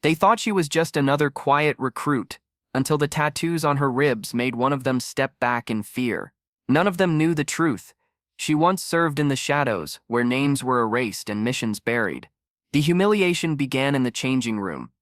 They thought she was just another quiet recruit, until the tattoos on her ribs made one of them step back in fear. None of them knew the truth. She once served in the shadows, where names were erased and missions buried. The humiliation began in the changing room.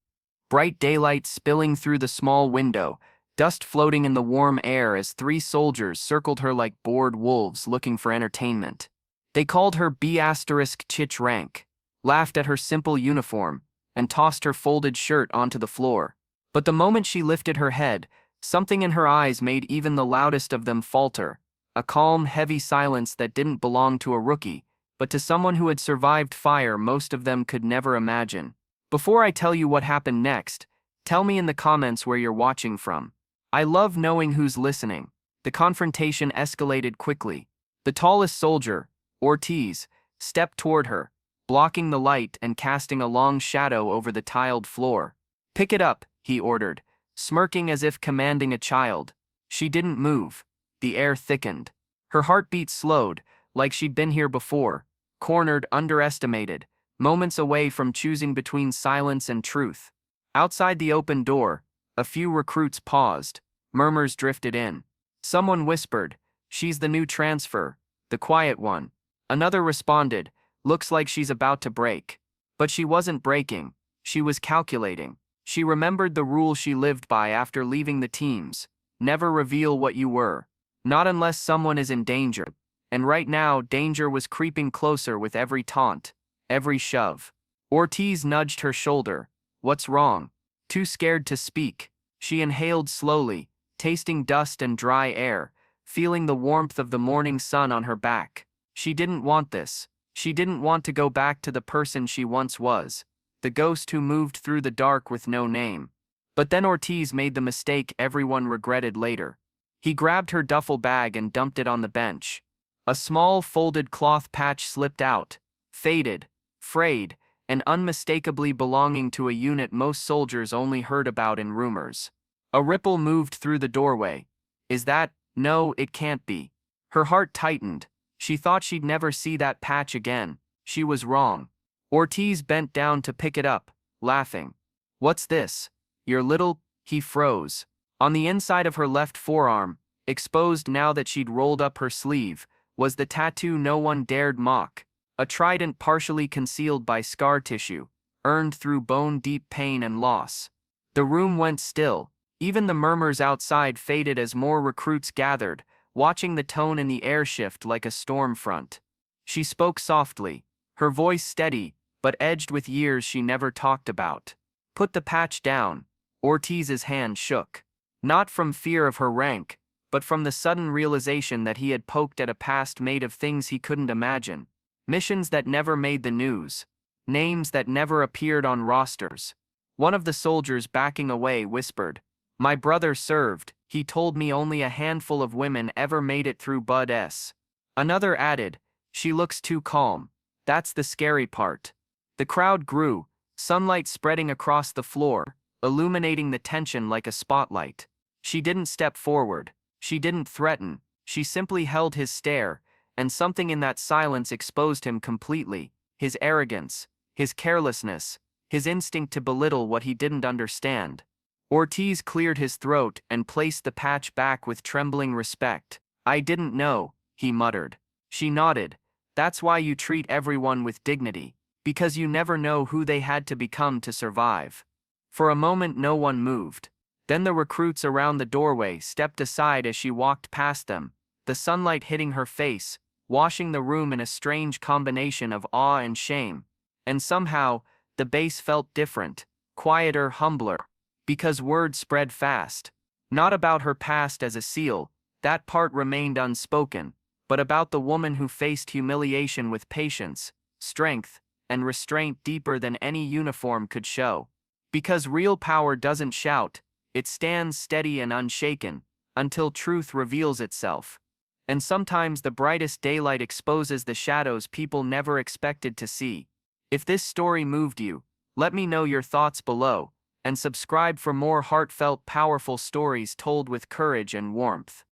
Bright daylight spilling through the small window, dust floating in the warm air as 3 soldiers circled her like bored wolves looking for entertainment. They called her Btch rank, laughed at her simple uniform, and tossed her folded shirt onto the floor. But the moment she lifted her head, something in her eyes made even the loudest of them falter, a calm, heavy silence that didn't belong to a rookie, but to someone who had survived fire most of them could never imagine. Before I tell you what happened next, tell me in the comments where you're watching from. I love knowing who's listening. The confrontation escalated quickly. The tallest soldier, Ortiz, stepped toward her, blocking the light and casting a long shadow over the tiled floor. "Pick it up," he ordered, smirking as if commanding a child. She didn't move. The air thickened. Her heartbeat slowed, like she'd been here before, cornered, underestimated, moments away from choosing between silence and truth. Outside the open door, a few recruits paused. Murmurs drifted in. Someone whispered, "She's the new transfer, the quiet one." Another responded, "Looks like she's about to break." But she wasn't breaking. She was calculating. She remembered the rule she lived by after leaving the teams. Never reveal what you were. Not unless someone is in danger. And right now, danger was creeping closer with every taunt, every shove. Ortiz nudged her shoulder. "What's wrong?" Too scared to speak, she inhaled slowly, tasting dust and dry air, feeling the warmth of the morning sun on her back. She didn't want this. She didn't want to go back to the person she once was, the ghost who moved through the dark with no name. But then Ortiz made the mistake everyone regretted later. He grabbed her duffel bag and dumped it on the bench. A small folded cloth patch slipped out, faded, frayed, and unmistakably belonging to a unit most soldiers only heard about in rumors. A ripple moved through the doorway. "Is that? No, it can't be." Her heart tightened. She thought she'd never see that patch again. She was wrong. Ortiz bent down to pick it up, laughing. "What's this? Your little—" He froze. On the inside of her left forearm, exposed now that she'd rolled up her sleeve, was the tattoo no one dared mock. A trident partially concealed by scar tissue, earned through bone-deep pain and loss. The room went still. Even the murmurs outside faded as more recruits gathered, watching the tone in the air shift like a storm front. She spoke softly, her voice steady, but edged with years she never talked about. "Put the patch down." Ortiz's hand shook. Not from fear of her rank, but from the sudden realization that he had poked at a past made of things he couldn't imagine. Missions that never made the news. Names that never appeared on rosters. One of the soldiers backing away whispered, "My brother served. He told me only a handful of women ever made it through Btch." Another added, "She looks too calm. That's the scary part." The crowd grew, sunlight spreading across the floor, illuminating the tension like a spotlight. She didn't step forward. She didn't threaten. She simply held his stare, and something in that silence exposed him completely. His arrogance, his carelessness, his instinct to belittle what he didn't understand. Ortiz cleared his throat and placed the patch back with trembling respect. "I didn't know," he muttered. She nodded. "That's why you treat everyone with dignity, because you never know who they had to become to survive." For a moment no one moved. Then the recruits around the doorway stepped aside as she walked past them, the sunlight hitting her face, washing the room in a strange combination of awe and shame. And somehow, the bass felt different, quieter, humbler. Because word spread fast. Not about her past as a SEAL, that part remained unspoken, but about the woman who faced humiliation with patience, strength, and restraint deeper than any uniform could show. Because real power doesn't shout, it stands steady and unshaken, until truth reveals itself. And sometimes the brightest daylight exposes the shadows people never expected to see. If this story moved you, let me know your thoughts below, and subscribe for more heartfelt, powerful stories told with courage and warmth.